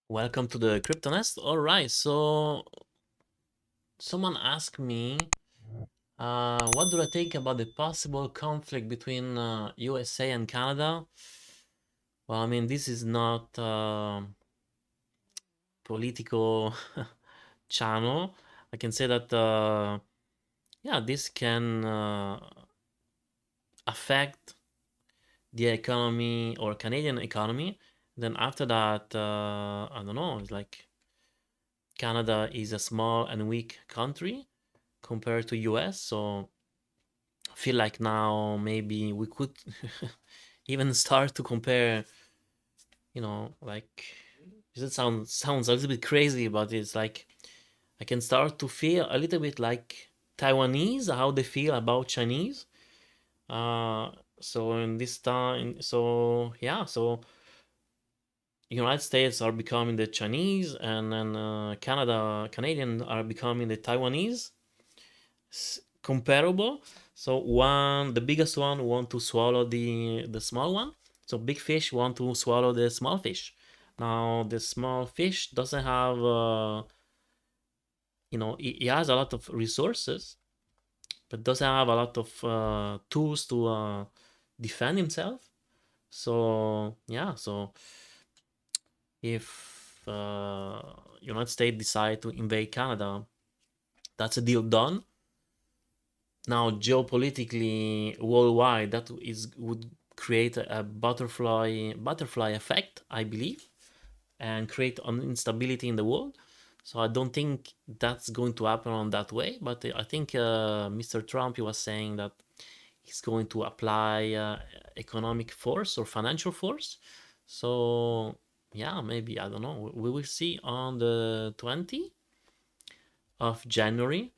Welcome to the Crypto Nest. All right, so someone asked me, what do I think about the possible conflict between USA and Canada? Well, I mean, this is not political channel. I can say that, yeah, this can affect the economy or Canadian economy. Then after that, I don't know. It's like Canada is a small and weak country compared to US, so I feel like now maybe we could even start to compare, like it sounds a little bit crazy, but it's like I can start to feel a little bit like Taiwanese, how they feel about Chinese. Uh, so in this time, so yeah, so United States are becoming the Chinese, and then Canadian are becoming the Taiwanese. Comparable. So the biggest one want to swallow the small one. So big fish want to swallow the small fish. Now the small fish doesn't have, he has a lot of resources, but doesn't have a lot of tools to defend himself. So yeah, so if United States decide to invade Canada, that's a deal done. Now geopolitically worldwide, that is would create a butterfly effect, I believe, and create an instability in the world. So I don't think that's going to happen on that way, but I think Mr. Trump, he was saying that he's going to apply economic force or financial force. So yeah, maybe, I don't know, we will see on the 20th of January.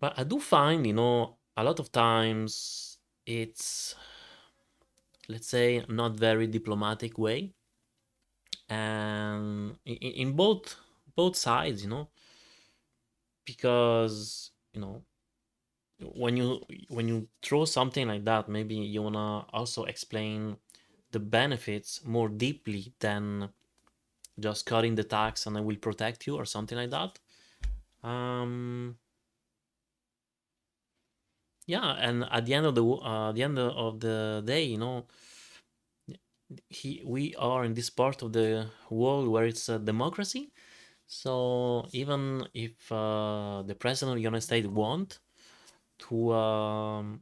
But I do find, a lot of times it's, let's say, not very diplomatic way, and in both sides, because when you throw something like that, maybe you wanna also explain the benefits more deeply than just cutting the tax and I will protect you or something like that. Um, yeah, and at the end of the day, we are in this part of the world where it's a democracy. So even if the president of the United States want to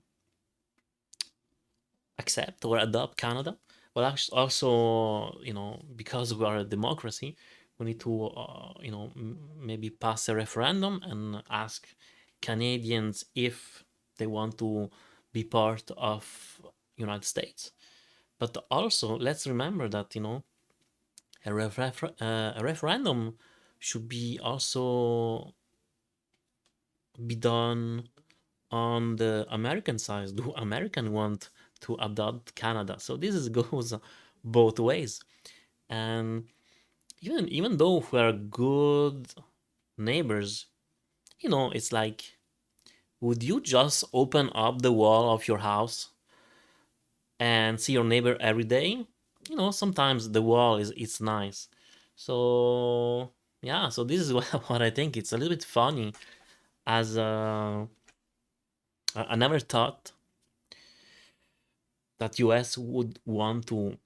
accept or adopt Canada, but also, because we are a democracy, we need to maybe pass a referendum and ask Canadians if they want to be part of United States. But also, let's remember that, a referendum should be also be done on the American side. Do American want to adopt Canada? So this is goes both ways. And even though we are good neighbors, it's like, would you just open up the wall of your house and see your neighbor every day? Sometimes the wall is it's nice. So yeah, so this is what I think. It's a little bit funny, as I never thought that US would want to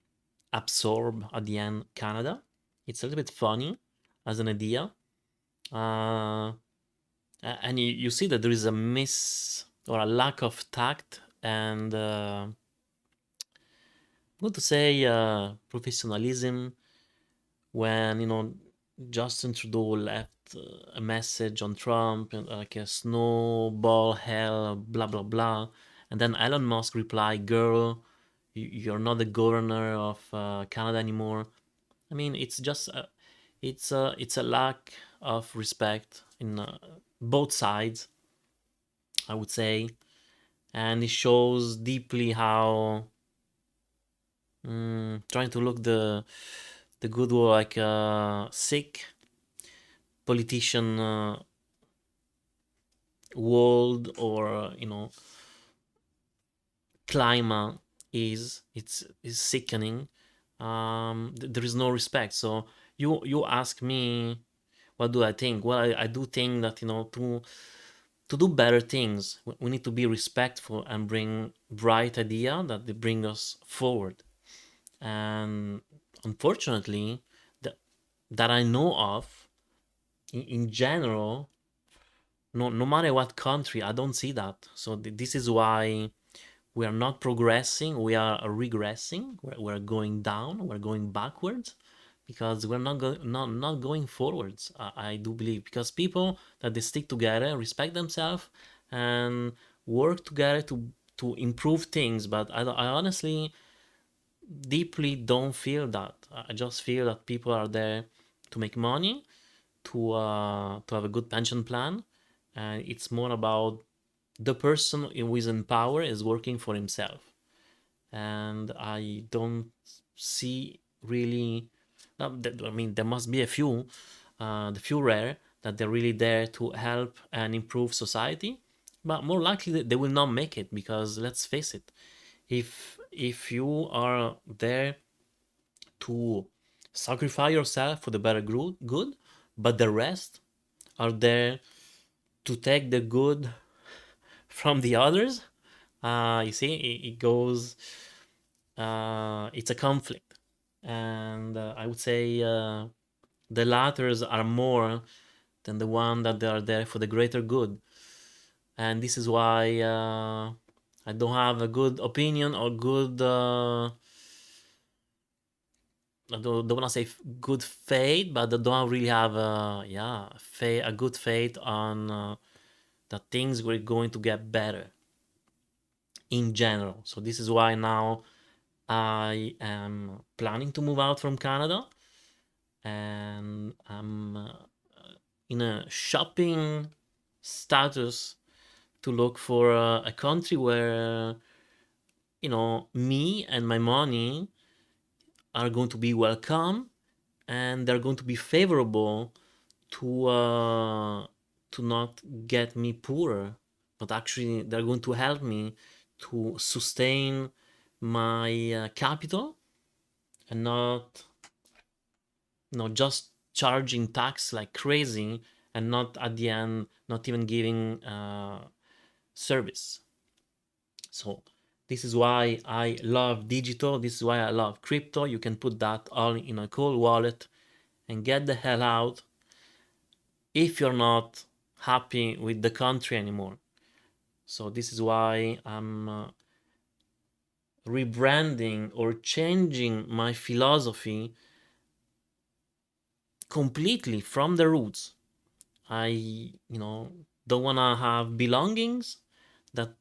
absorb at the end Canada. It's a little bit funny as an idea. Uh, and you see that there is a miss or a lack of tact and, what to say, professionalism when, Justin Trudeau left a message on Trump, and like a snowball hell, blah blah blah, and then Elon Musk replied, "Girl, you're not the governor of Canada anymore." I mean, it's a lack of respect in both sides, I would say, and it shows deeply how, trying to look the good war, like sick politician world, or climate is sickening. there is no respect. So you ask me, what do I think? Well, I do think that, to do better things, we need to be respectful and bring bright idea that they bring us forward. And unfortunately, that that I know of, in general, no matter what country, I don't see that. So this is why we are not progressing, we are regressing, we're going down, we're going backwards, because we're not going forwards. I do believe, because people that they stick together, respect themselves, and work together to improve things. But I honestly deeply don't feel that. I just feel that people are there to make money, to have a good pension plan, and it's more about the person who is in power is working for himself. And I don't see really. I mean, there must be a few, the few rare that they're really there to help and improve society, but more likely they will not make it, because let's face it, if you are there to sacrifice yourself for the better good, but the rest are there to take the good from the others, you see, it goes, it's a conflict. And I would say the latters are more than the one that they are there for the greater good. And this is why I don't have a good opinion or good, I don't want to say good faith, but I don't really have a good faith on that things were going to get better in general. So this is why now I am planning to move out from Canada, and I'm in a shopping status to look for a country where, me and my money are going to be welcome, and they're going to be favorable to not get me poorer, but actually they're going to help me to sustain my capital, and not, just charging tax like crazy, and not at the end not even giving service. So this is why I love digital, this is why I love crypto. You can put that all in a cold wallet and get the hell out if you're not happy with the country anymore. So this is why I'm rebranding or changing my philosophy completely from the roots. I, don't want to have belongings that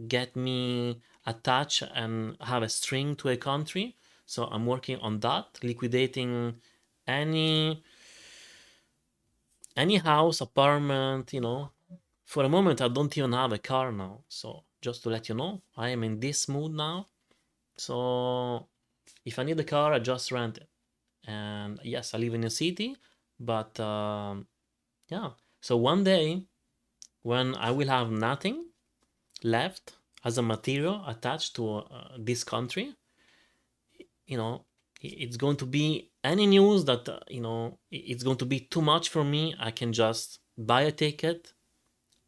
get me attached and have a string to a country. So I'm working on that, liquidating any house, apartment, For a moment, I don't even have a car now. So just to let you know, I am in this mood now. So if I need a car, I just rent it. And yes, I live in a city, but yeah. So one day, when I will have nothing left as a material attached to this country, it's going to be any news that, it's going to be too much for me. I can just buy a ticket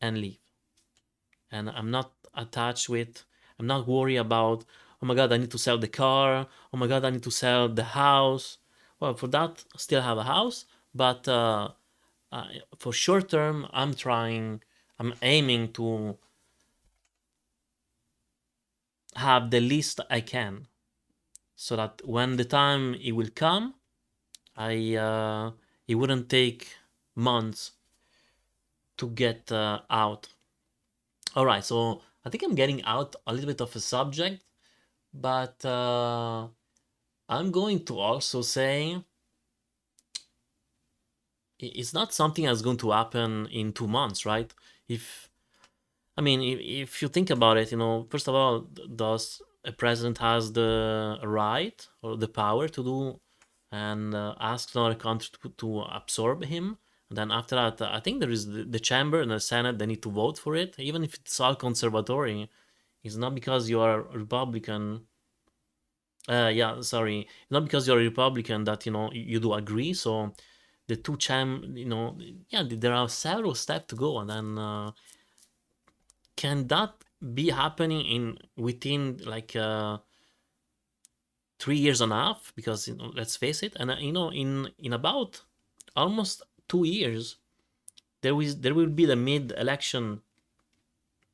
and leave. And I'm not attached with, I'm not worried about, oh my God, I need to sell the car. Oh my God, I need to sell the house. Well, for that, I still have a house, but for short term, I'm aiming to have the least I can, so that when the time it will come, I it wouldn't take months to get out. All right, so I think I'm getting out a little bit of a subject, but I'm going to also say it's not something that's going to happen in 2 months, right? If I mean, if you think about it, first of all, does a president has the right or the power to do and ask another country to absorb him? And then after that, I think there is the chamber and the Senate. They need to vote for it, even if it's all conservatory. It's not because you are Republican Yeah, sorry, not because you're a Republican that you do agree. So the two yeah, there are several steps to go, and then can that be happening in within like 3 years and a half? Because let's face it, and in about almost 2 years there will be the mid-election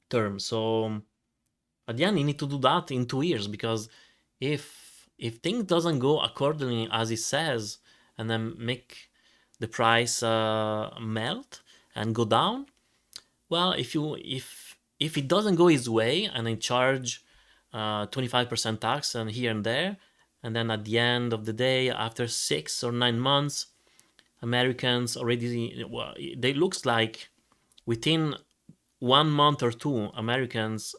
term. So at the end, you need to do that in 2 years, because if things doesn't go accordingly as it says, and then make the price melt and go down. Well, if it doesn't go his way and they charge 25% tax and here and there, and then at the end of the day, after 6 or 9 months, Americans already, well, they looks like within 1 month or two, Americans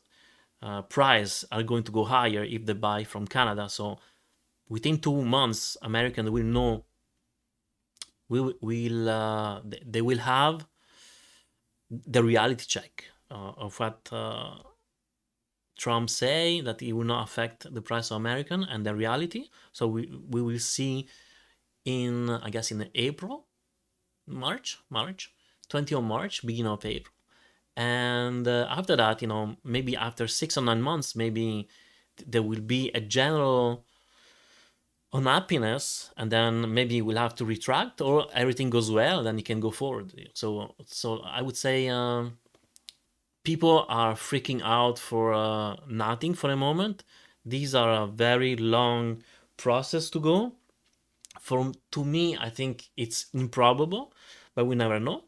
price are going to go higher if they buy from Canada. So within 2 months, Americans will know, will they will have the reality check of what Trump say, that it will not affect the price of American and the reality. So we will see in, I guess, in April, March 20th of March, beginning of April. And after that, maybe after 6 or 9 months, maybe there will be a general unhappiness, and then maybe we'll have to retract, or everything goes well, then you can go forward. So I would say people are freaking out for nothing for a moment. These are a very long process to go. To me, I think it's improbable, but we never know.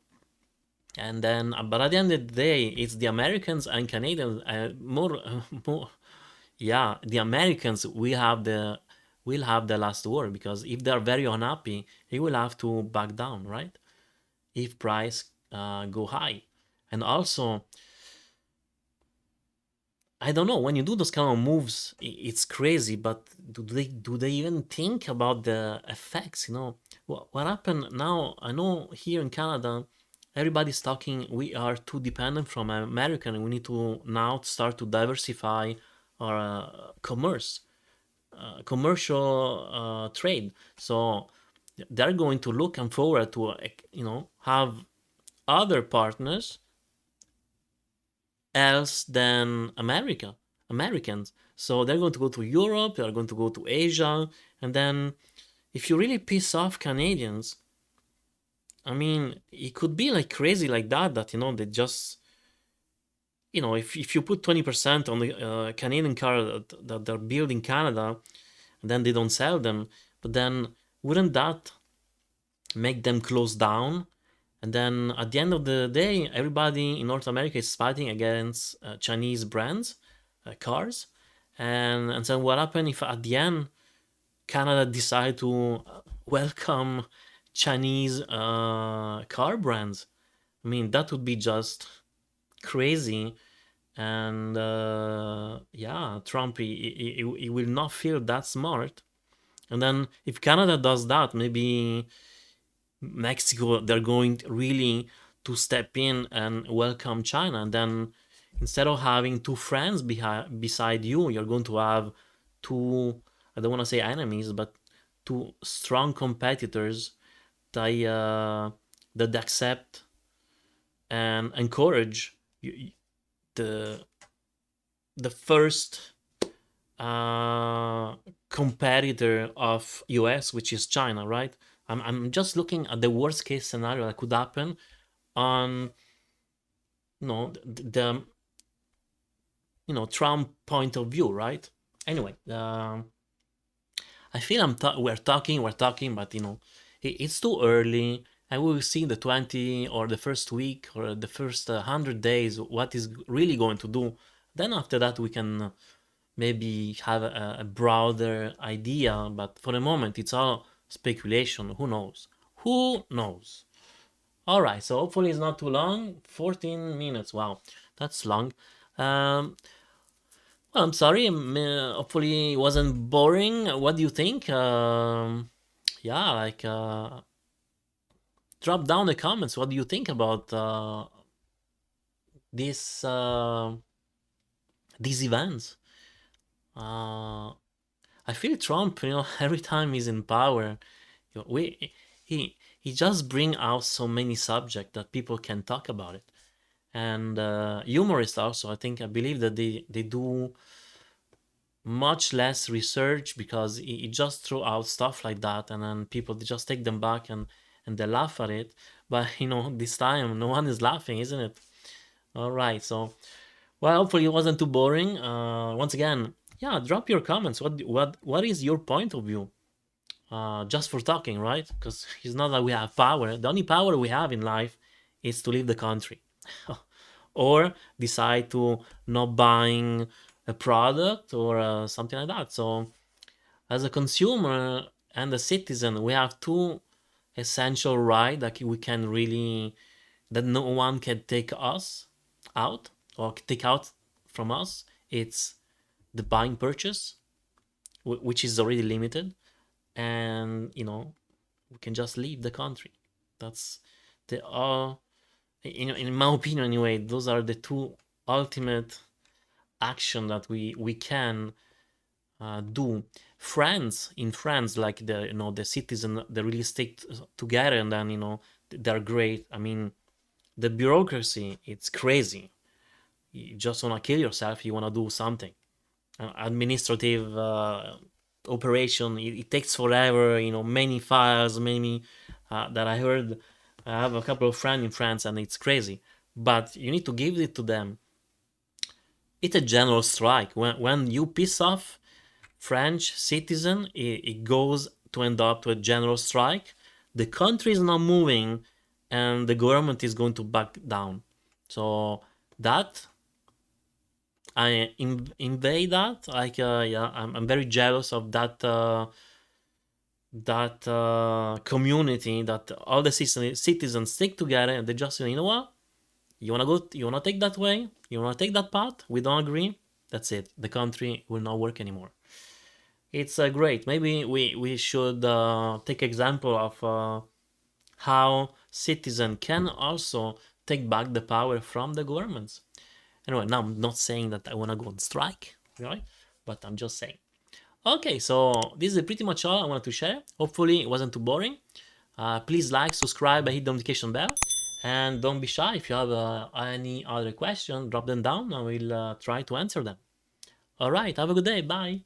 And then, but at the end of the day, it's the Americans and Canadians, more, yeah, the Americans will have the last word, because if they're very unhappy, they will have to back down, right? If price go high. And also, I don't know, when you do those kind of moves, it's crazy, but do they even think about the effects? What happened now? I know here in Canada, everybody's talking we are too dependent from American, and we need to now start to diversify our commercial trade. So they're going to looking forward to have other partners else than Americans. So they're going to go to Europe, they're going to go to Asia, and then if you really piss off Canadians, I mean, it could be like crazy like that they just, if you put 20% on the Canadian car that they're built in Canada, and then they don't sell them, but then wouldn't that make them close down? And then at the end of the day, everybody in North America is fighting against Chinese brands, cars. And so what happened if at the end Canada decide to welcome Chinese car brands? I mean, that would be just crazy. And yeah, Trump, he will not feel that smart. And then if Canada does that, maybe Mexico, they're going really to step in and welcome China. And then instead of having two friends beside you, you're going to have two, I don't want to say enemies, but two strong competitors that, that accept and encourage the the first competitor of US, which is China, right? I'm just looking at the worst case scenario that could happen on the Trump point of view, right? Anyway, I feel we're talking, but it's too early. And we will see the 20 or the first week or the first 100 days what is really going to do. Then after that we can maybe have a broader idea. But for the moment, it's all speculation. Who knows? Who knows? All right. So hopefully it's not too long. 14 minutes. Wow, that's long. Um, well, I'm sorry. Hopefully it wasn't boring. What do you think? Yeah, like drop down the comments. What do you think about this these events? Uh, I feel Trump, every time he's in power, he just bring out so many subjects that people can talk about it. And humorists also, I believe that they do much less research because he just threw out stuff like that, and then people they just take them back and they laugh at it. But this time no one is laughing, isn't it? All right, so well, hopefully it wasn't too boring. Once again, yeah, drop your comments. What is your point of view? Just for talking, right? Because it's not that we have power. The only power we have in life is to leave the country or decide to not buying a product or something like that. So, as a consumer and a citizen, we have two essential rights that we can really that no one can take us out or take out from us. It's the buying purchase, which is already limited, and we can just leave the country. That's the in my opinion anyway. Those are the two ultimate action that we can do. France, in France, like the citizen, they really stick together, and then they're great. I mean, the bureaucracy, it's crazy. You just want to kill yourself, you want to do something. Administrative operation, it takes forever, many files, many that I heard. I have a couple of friends in France, and it's crazy, but you need to give it to them. It's a general strike. When you piss off French citizen, it goes to end up to a general strike. The country is not moving, and the government is going to back down. So that I invade that. Like, yeah, I'm very jealous of that community, that all the citizens stick together, and they just say, you know what, you wanna take that way, you wanna take that path, we don't agree, that's it, the country will not work anymore. It's great. Maybe we should take example of how citizen can also take back the power from the governments. Anyway, now I'm not saying that I want to go on strike, right? But I'm just saying. Okay, so this is pretty much all I wanted to share. Hopefully it wasn't too boring. Please like, subscribe, and hit the notification bell. And don't be shy. If you have any other question, drop them down. I will try to answer them. All right, have a good day. Bye.